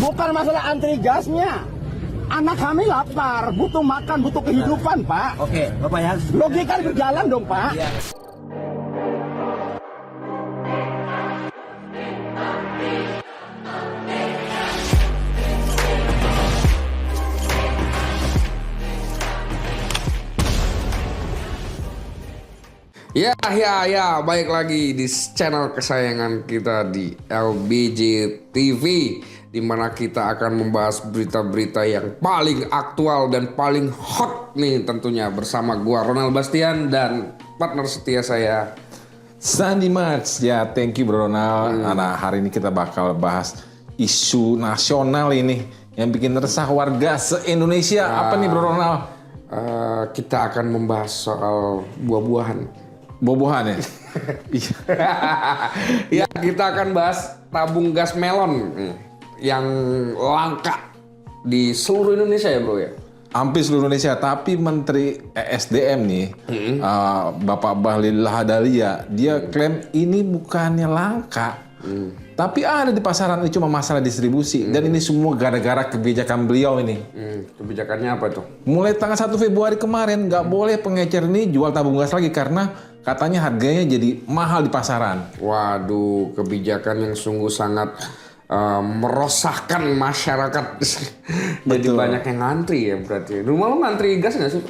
Bukan masalah antri gasnya. Anak kami lapar, butuh makan, butuh kehidupan, Pak. Oke, Bapak ya. Logika berjalan dong, Pak. Iya. Ya, baik lagi di channel kesayangan kita di LBJ TV, di mana kita akan membahas berita-berita yang paling aktual dan paling hot nih tentunya bersama gua Ronald Bastian dan partner setia saya Sandy Mats. Ya, thank you Bro Ronald. Nah, hari ini kita bakal bahas isu nasional ini yang bikin resah warga se-Indonesia. Apa nih Bro Ronald? Kita akan membahas soal buah-buahan. Bobohan ya? Ya, kita akan bahas tabung gas melon yang langka di seluruh Indonesia ya bro ya? Hampir seluruh Indonesia, tapi Menteri ESDM nih, Bapak Bahlil Lahadalia, dia klaim ini bukannya langka, tapi ada di pasaran, ini cuma masalah distribusi. Dan ini semua gara-gara kebijakan beliau ini. Kebijakannya apa tuh? Mulai tanggal 1 Februari kemarin, nggak boleh pengecer ini jual tabung gas lagi karena katanya harganya jadi mahal di pasaran. Waduh, kebijakan yang sungguh sangat merosakkan masyarakat. Jadi banyak yang ngantri ya berarti. Rumah lo ngantri gas nggak sih?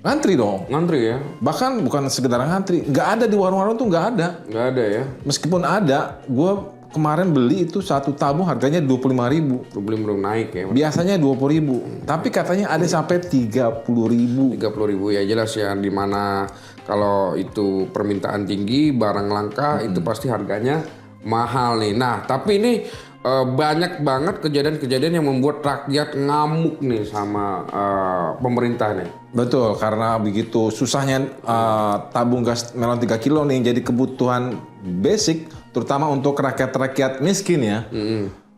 Ngantri dong. Ngantri ya? Bahkan bukan sekedar ngantri, nggak ada di warung-warung tuh nggak ada. Nggak ada ya? Meskipun ada, gue kemarin beli itu satu tabung harganya 25.000. Belum naik ya? Biasanya 20.000, tapi katanya ada sampai 30.000. 30.000 ya jelas ya, dimana kalau itu permintaan tinggi, barang langka itu pasti harganya mahal nih. Nah tapi ini banyak banget kejadian-kejadian yang membuat rakyat ngamuk nih sama pemerintah nih. Betul, karena begitu susahnya tabung gas melon 3 kilo nih jadi kebutuhan basic, terutama untuk rakyat-rakyat miskin ya.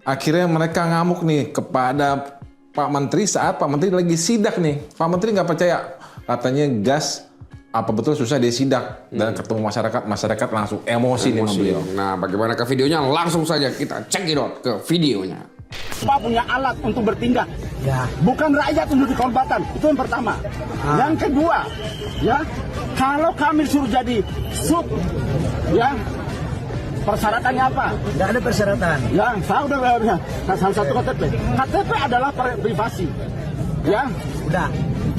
Akhirnya mereka ngamuk nih kepada Pak Menteri saat Pak Menteri lagi sidak nih. Pak Menteri nggak percaya, katanya gas apa betul susah dia sidak dan ketemu masyarakat langsung emosi nih sama beliau. Nah bagaimana ke videonya? Langsung saja kita cekidot ke videonya. Pak punya alat untuk bertindak. Ya. Bukan rakyat untuk dikorbankan. Itu yang pertama. Yang kedua, ya, kalau kami suruh jadi sub, ya, persyaratannya apa? Nggak ada persyaratan. Ya, saya udah salah satu KTP. KTP adalah privasi. Ya, Udah,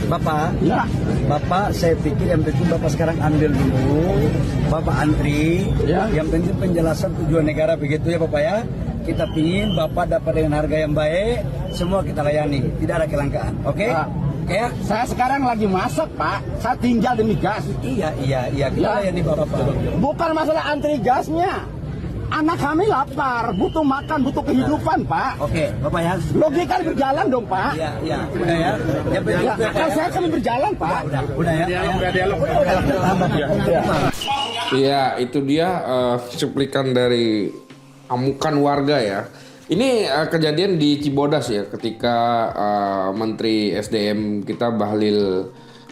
Bapak. ya. Bapak, saya pikir yang penting Bapak sekarang ambil dulu, Bapak antri. Ya. Yang penting penjelasan tujuan negara begitu ya Bapak ya. Kita pingin Bapak dapat dengan harga yang baik, semua kita layani, tidak ada kelangkaan. Oke? Pak. Oke ya? Saya sekarang lagi masak, Pak. Saya tinggal demi gas. Iya, kita Ya. layani Bapak. Bukan masalah antri gasnya. Anak kami lapar, butuh makan, butuh kehidupan, Pak. Oke, Bapak ya. Logika berjalan dong, Pak. Iya, udah ya. Yang penting Ya, akal saya kan berjalan, Pak. udah ya. Iya, itu dia cuplikan dari amukan warga ya. Ini kejadian di Cibodas ya, ketika Menteri SDM kita Bahlil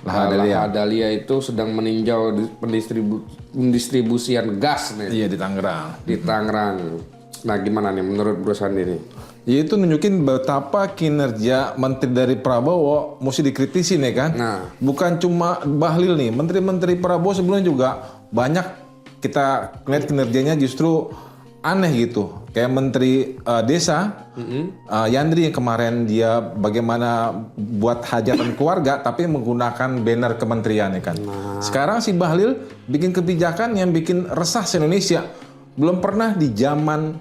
Lahadalia itu sedang meninjau pendistribusian gas nih Iya di Tangerang. di Tangerang. Nah gimana nih menurut Bro Sandi nih? Ya itu nunjukin betapa kinerja menteri dari Prabowo mesti dikritisi nih kan. Nah. Bukan cuma Bahlil nih, menteri-menteri Prabowo sebelumnya juga banyak kita lihat kinerjanya justru aneh gitu. Kayak Menteri Desa, Yandri yang kemarin dia bagaimana buat hajatan keluarga tapi menggunakan banner kementerian ya kan. Sekarang si Bahlil bikin kebijakan yang bikin resah se-Indonesia. Belum pernah di zaman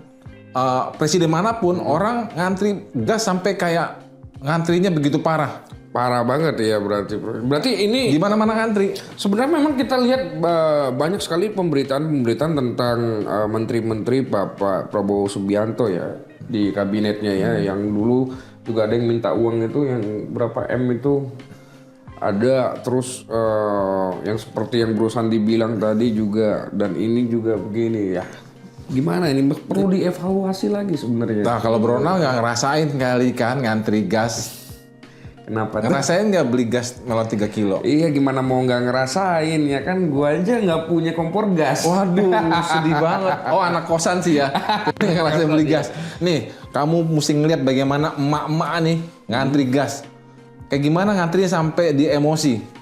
presiden manapun orang ngantri gas sampai kayak ngantrinya begitu parah. Parah banget ya berarti. Berarti ini Di mana-mana ngantri. sebenarnya memang kita lihat banyak sekali pemberitaan tentang menteri-menteri Bapak Prabowo Subianto ya di kabinetnya ya, yang dulu juga ada yang minta uang itu yang berapa M itu ada, terus yang seperti yang Bro Sandi bilang tadi juga, dan ini juga begini ya. Gimana ini perlu dievaluasi lagi sebenarnya. Nah kalau Bro Ronald nggak ngerasain kali kan ngantri gas. Kenapa tuh? Ngerasain nggak beli gas melon 3 kilo? Iya gimana mau nggak ngerasain ya kan, gua aja nggak punya kompor gas. Waduh sedih banget. Oh anak kosan sih ya. Ngerasain beli gas. Nih Kamu mesti ngeliat bagaimana emak-emak nih ngantri gas. Kayak gimana ngantrinya sampai di emosi.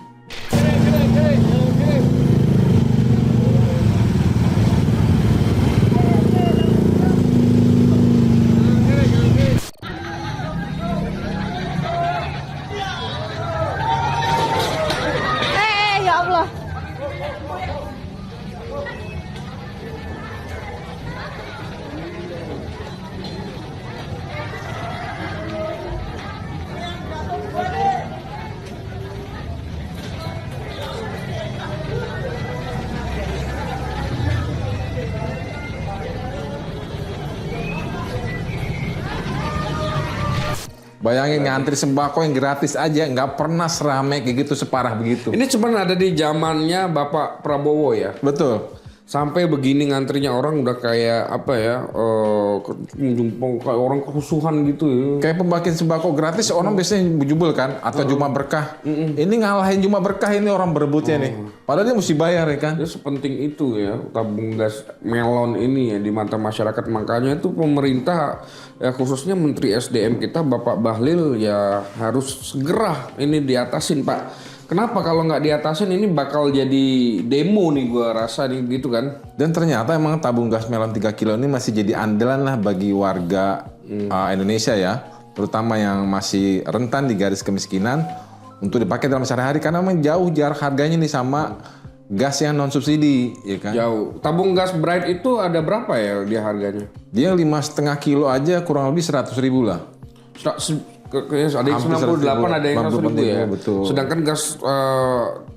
Ya Allah. Bayangin ngantri sembako yang gratis aja, nggak pernah seramai kayak gitu, separah begitu. Ini cuma ada di zamannya Bapak Prabowo ya. Betul. Sampai begini ngantrinya orang udah kayak apa ya, kayak orang kerusuhan gitu ya. Kayak pembagian sembako gratis orang biasanya bejubel kan, atau Juma Berkah. Ini ngalahin Juma Berkah ini orang berebutnya nih. Padahal dia mesti bayar ya kan. Ya sepenting itu ya tabung gas melon ini ya di mata masyarakat. Makanya itu pemerintah ya khususnya Menteri SDM kita Bapak Bahlil ya harus segera ini diatasin Pak. Kenapa kalau nggak diatasin ini bakal jadi demo nih gua rasa nih gitu kan. Dan ternyata emang tabung gas melon 3 kilo ini masih jadi andalan lah bagi warga Indonesia ya. Terutama yang masih rentan di garis kemiskinan untuk dipakai dalam sehari-hari karena memang jauh jarak harganya nih sama gas yang non subsidi ya kan. Jauh. Tabung gas Bright itu ada berapa ya dia harganya? Dia 5,5 kilo aja kurang lebih 100.000 lah. Ada yang 98, ada yang 100.000 ya. Betul. Sedangkan gas,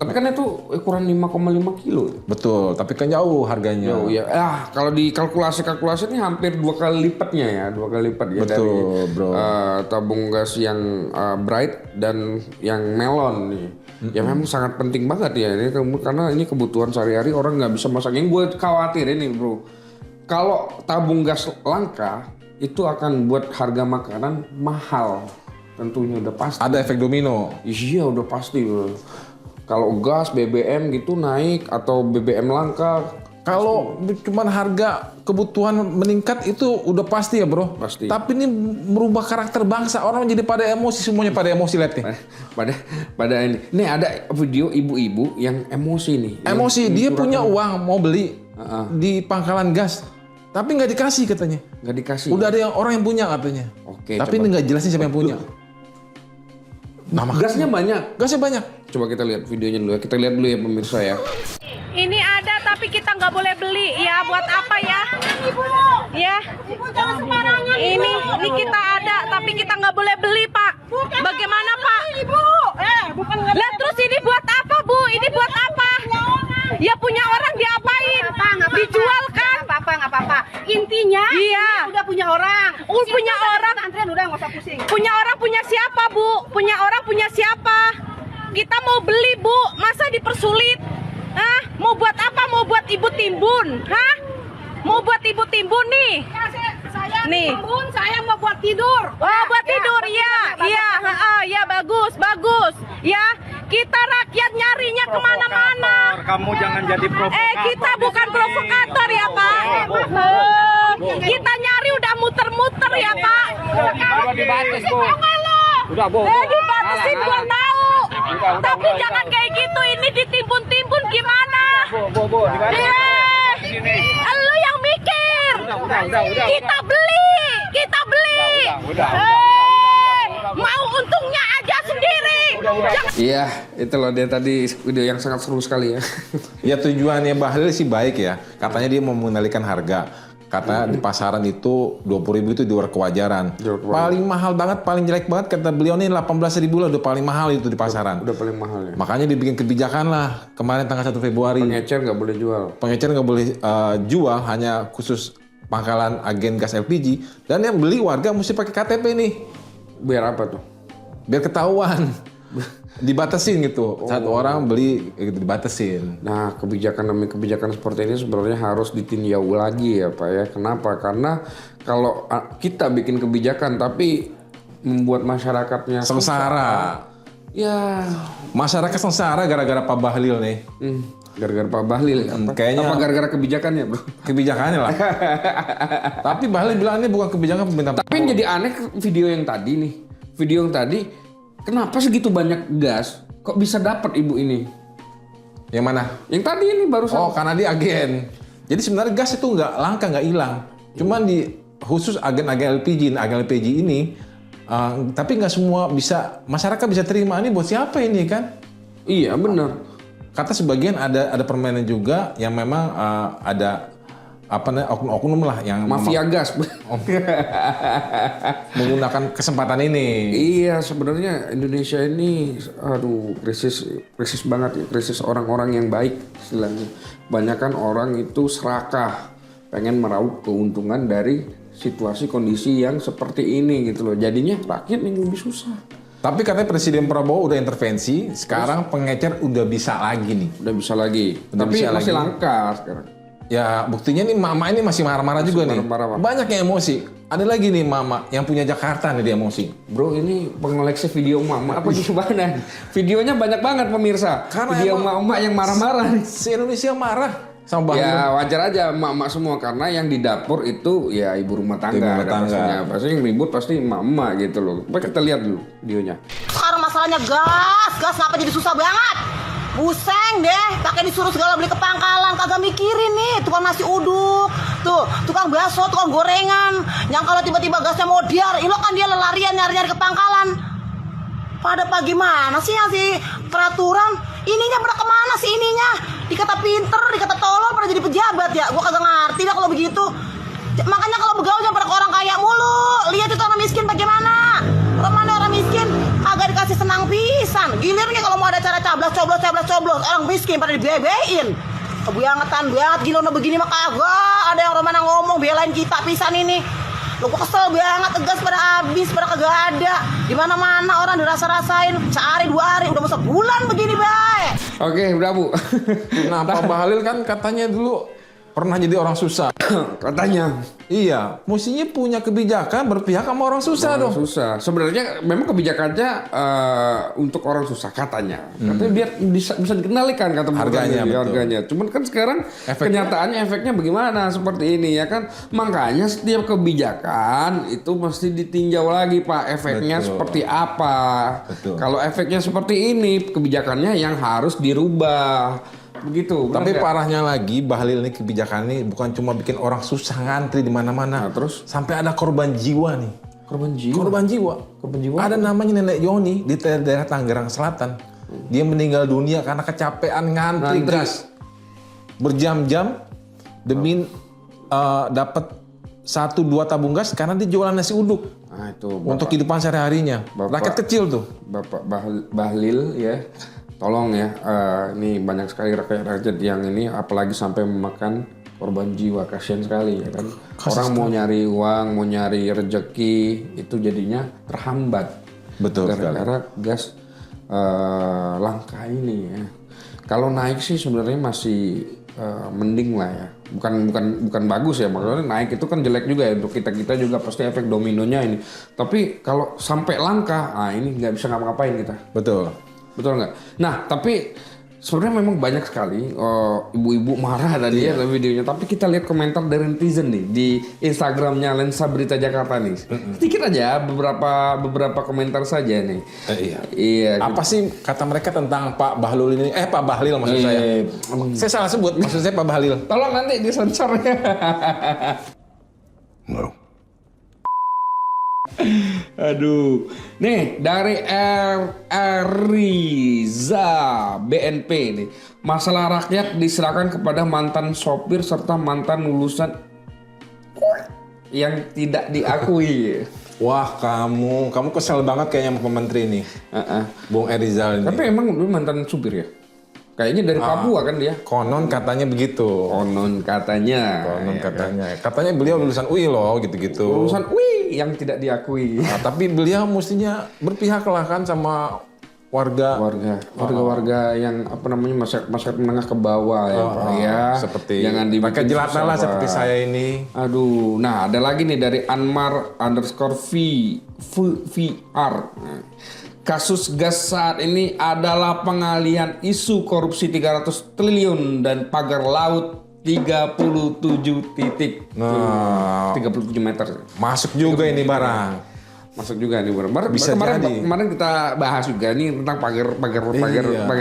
tapi kan itu ukuran 5,5 kilo. Betul, tapi kan jauh harganya. Jauh ya. Kalau di kalkulasi ini hampir 2 kali lipatnya ya, 2 kali lipat ya. Betul, dari bro. Tabung gas yang Bright dan yang melon nih. Ya memang sangat penting banget ya ini karena ini kebutuhan sehari-hari orang nggak bisa masak. Yang gue khawatir ini bro, kalau tabung gas langka itu akan buat harga makanan mahal. Tentunya udah pasti. Ada efek domino. Iya udah pasti bro. Kalau gas BBM gitu naik atau BBM langka. Kalau cuman harga kebutuhan meningkat itu udah pasti ya bro. Pasti. Tapi ini merubah karakter bangsa. Orang jadi pada emosi, semuanya pada emosi lihat nih. Pada ini. Nih ada video ibu-ibu yang emosi nih. Emosi, dia punya uang mau beli di pangkalan gas. Tapi nggak dikasih katanya. Nggak dikasih. Udah ada orang yang punya katanya. Oke. Tapi ini nggak jelasin siapa yang punya. Gasnya banyak. Gasnya banyak. Coba kita lihat videonya dulu ya. Kita lihat dulu ya pemirsa ya. Ini ada tapi kita nggak boleh beli ya. Buat apa ya? Ya. Ini kita ada tapi kita nggak boleh beli Pak. Bagaimana Pak? Lah terus ini buat apa Bu? Ini buat apa? Ya punya orang diapain? Dijual kan? Nggak apa-apa. Intinya Iya. udah punya orang. Punya orang. Antrian udah nggak usah pusing. Punya orang punya siapa Bu? Punya orang punya siapa? Kita mau beli Bu, masa dipersulit? Hah? Mau buat apa? Mau buat ibu timbun? Hah? Mau buat ibu timbun nih? Saya Nih. timbun, saya mau buat tidur. Oh, buat tidur, iya, iya, ya bagus, ya. Kita rakyat nyarinya kemana-mana. Kamu jangan jadi provokator. Kita bukan provokator ya Pak. Kita nyari udah muter-muter ya Pak. Udah dibatas, Bu. Udah, Bu. Dibatasin gua tahu. Tapi jangan kayak gitu, ini ditimbun-timbun gimana? Bu, dibatas. Lu yang mikir. Udah. Kita beli. Udah. Mau untungnya aja sendiri. Iya, itu loh dia tadi video yang sangat seru sekali ya. Ya tujuannya Bahlil sih baik ya. Katanya dia mau mengendalikan harga. Kata di pasaran itu 20.000 itu di luar kewajaran. Paling mahal banget, paling jelek banget kata beliau nih 18.000 lah udah paling mahal itu di pasaran. Udah paling mahal ya. Makanya dibikin kebijakan lah kemarin tanggal 1 Februari. Pengecer nggak boleh jual. Pengecer nggak boleh jual, hanya khusus pangkalan agen gas LPG. Dan yang beli warga mesti pakai KTP nih. Biar apa tuh? Biar ketahuan. Dibatasin gitu. Satu orang beli gitu, dibatasin. Nah, kebijakan seperti ini sebenarnya harus ditinjau lagi ya Pak ya. Kenapa? Karena kalau kita bikin kebijakan tapi membuat masyarakatnya Sengsara. Ya, Masyarakat sengsara gara-gara Pak Bahlil nih. Gara-gara Pak Bahlil. Kayaknya- apa gara-gara kebijakannya, Bro? Kebijakannya lah. Tapi Bahlil bilang ini bukan kebijakan pemerintah. Tapi yang jadi aneh video yang tadi nih. Video yang tadi, kenapa segitu banyak gas? Kok bisa dapat ibu ini? Yang mana? Yang tadi ini barusan. Oh, karena dia agen. Jadi sebenarnya gas itu nggak langka, nggak hilang. Cuman di khusus agen-agen LPG ini, tapi nggak semua bisa, masyarakat bisa terima. Ini buat siapa ini kan? Iya benar. Kata sebagian ada permainan juga yang memang ada apa namanya oknum-oknum lah yang Mafia gas. menggunakan kesempatan ini. Iya, sebenarnya Indonesia ini aduh krisis banget ya, krisis orang-orang yang baik istilahnya. Banyakan orang itu serakah, pengen meraup keuntungan dari situasi kondisi yang seperti ini gitu loh. Jadinya rakyat yang lebih susah. Tapi katanya Presiden Prabowo udah intervensi, sekarang pengecer udah bisa lagi nih. Udah bisa lagi. Udah Tapi bisa masih lagi. langka sekarang. Ya buktinya nih mama ini masih marah-marah juga nih. marah-marah. Banyak yang emosi. Ada lagi nih mama yang punya Jakarta nih dia emosi. Bro, ini pengoleksi video mama apa gimana? Videonya banyak banget pemirsa. Karena Video emang- mama yang marah-marah nih. Se-Indonesia marah sama Bahlil. Ya wajar aja emak-emak semua karena yang di dapur itu ya ibu rumah tangga. Ibu rumah ada tangga. pastinya. Pasti yang ribut pasti emak-emak gitu loh. Coba kita lihat dulu videonya. Sekarang masalahnya gas ngapa jadi susah banget. Pusing deh, pakai disuruh segala beli ke pangkalan, kagak mikirin nih, tukang nasi uduk, tuh, tukang bakso, tukang gorengan, yang kalau tiba-tiba gasnya mau diar, ini kan dia lelarian nyari-nyari ke pangkalan. Pada pagi mana sih yang si peraturan? Ininya pada kemana sih ininya? Dikata pinter, dikata tolol, pada jadi pejabat ya? Gua kagak ngerti dah kalau begitu. Makanya kalau begaul jangan pada ke orang kaya mulu. Lihat itu orang miskin bagaimana. Orang miskin agak dikasih senang pisan. Gilirnya kalau mau ada cara coblos orang miskin pada dibebein. Kebangetan banget gila udah begini mah kagak. Ada yang romana ngomong belain kita pisan ini. Lo gua kesel banget, tegas pada habis, pada kagak ada. Di mana-mana orang dirasa-rasain sehari 2 hari udah masa bulan begini bae. Oke, udah Bu. Nah, Pak Bahlil kan katanya dulu pernah jadi orang susah. Katanya. Iya, mestinya punya kebijakan berpihak sama orang susah dong. Susah. Sebenarnya memang kebijakannya untuk orang susah katanya. Katanya biar bisa dikendalikan kata Harganya, Bupati, betul. harganya. Cuman kan sekarang kenyataannya efeknya bagaimana seperti ini ya kan. Makanya setiap kebijakan itu mesti ditinjau lagi Pak efeknya Betul. seperti apa. Betul. Kalau efeknya seperti ini kebijakannya yang harus dirubah. Begitu. benar Tapi nggak? parahnya lagi Bahlil ini kebijakan ini bukan cuma bikin orang susah ngantri di mana-mana. Nah, terus? Sampai ada korban jiwa nih. korban jiwa. Korban jiwa. Korban jiwa. Ada namanya Nenek Yoni di daerah Tangerang Selatan. Dia meninggal dunia karena kecapean ngantri gas. Berjam-jam demi dapat 1-2 tabung gas karena dia jualan nasi uduk Nah, itu untuk kehidupan sehari-harinya. Rakyat kecil tuh. Bapak Bahlil ya, tolong ya, ini banyak sekali rakyat yang ini apalagi sampai memakan korban jiwa, kasihan sekali ya kan. Orang mau nyari uang, mau nyari rezeki itu jadinya terhambat. Betul sekali. Gara-gara gas langka ini ya. Kalau naik sih sebenarnya masih mending lah ya. Bukan bagus ya, maksudnya naik itu kan jelek juga ya untuk kita juga pasti efek dominonya ini. Tapi kalau sampai langka, ini nggak bisa ngapa-ngapain kita. Betul. Betul nggak? Nah, tapi sebenarnya memang banyak sekali ibu-ibu marah tadi ya dalam videonya. Tapi kita lihat komentar dari netizen nih di Instagramnya Lensa Berita Jakarta nih. Sedikit aja beberapa komentar saja nih. Iya. Iya. Apa sih kata mereka tentang Pak Bahlil ini? Pak Bahlil maksud saya. Saya salah sebut, maksud saya Pak Bahlil. Tolong nanti disensor ya. Aduh. Nih dari Riza BNP nih. Masalah rakyat diserahkan kepada mantan sopir serta mantan lulusan yang tidak diakui. Wah, kamu kesel banget kayaknya sama Menteri ini. Bung Erizal ini. Tapi emang dulu mantan supir ya? Kayaknya dari Papua kan dia? Konon katanya begitu. Konon katanya. Konon Ya, katanya. Katanya beliau lulusan UI loh, gitu-gitu. lulusan UI yang tidak diakui. Nah, tapi beliau mestinya berpihak lah kan sama warga yang apa namanya masyarakat menengah ke bawah ya Pak ya. Seperti jangan dibikin pakai jelata lah susah, seperti Pak. saya ini. Aduh, nah ada lagi nih dari Anmar_VR. Kasus gas saat ini adalah pengalihan isu korupsi 300 triliun dan pagar laut 37 titik. Nah, 37 meter. masuk juga ini barang. Masuk juga nih Bisa jadi. kemarin kita bahas juga nih tentang pagar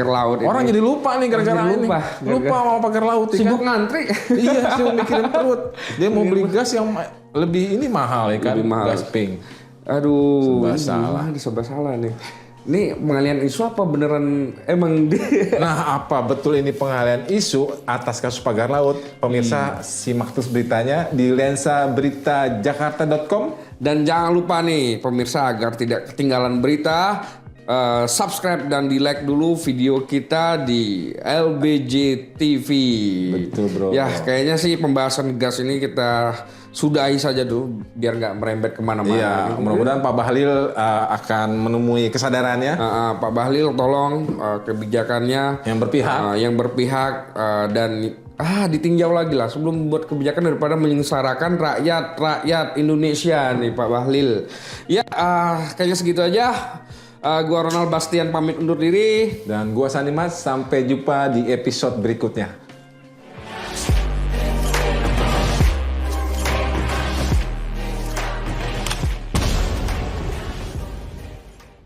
laut. Orang ini. jadi lupa nih gara-gara Jadi ini. lupa. Lupa mau pagar laut ya Sibuk kan? ngantri. Iya, sibuk mikirin perut. Dia mau beli gas yang lebih ini mahal ya kan? Lebih mahal. Gas pink. Aduh, Serba salah. nih. Ini pengalihan isu apa beneran emang Nah, apa betul ini pengalihan isu atas kasus pagar laut? Pemirsa, simak terus beritanya di lensaberitajakarta.com. Dan jangan lupa nih pemirsa agar tidak ketinggalan berita, subscribe dan di like dulu video kita di LBJ TV. Betul, bro. Ya kayaknya sih pembahasan gas ini kita sudahi saja dulu biar nggak merembet kemana-mana. Iya, mudah-mudahan Pak Bahlil akan menemui kesadarannya. Pak Bahlil tolong kebijakannya Yang berpihak. dan ditinjau lagi lah sebelum membuat kebijakan daripada menyengsarakan rakyat Indonesia nih Pak Bahlil. Ya kayaknya segitu aja. Gua Ronald Bastian pamit undur diri. Dan gua Sanimas, sampai jumpa di episode berikutnya.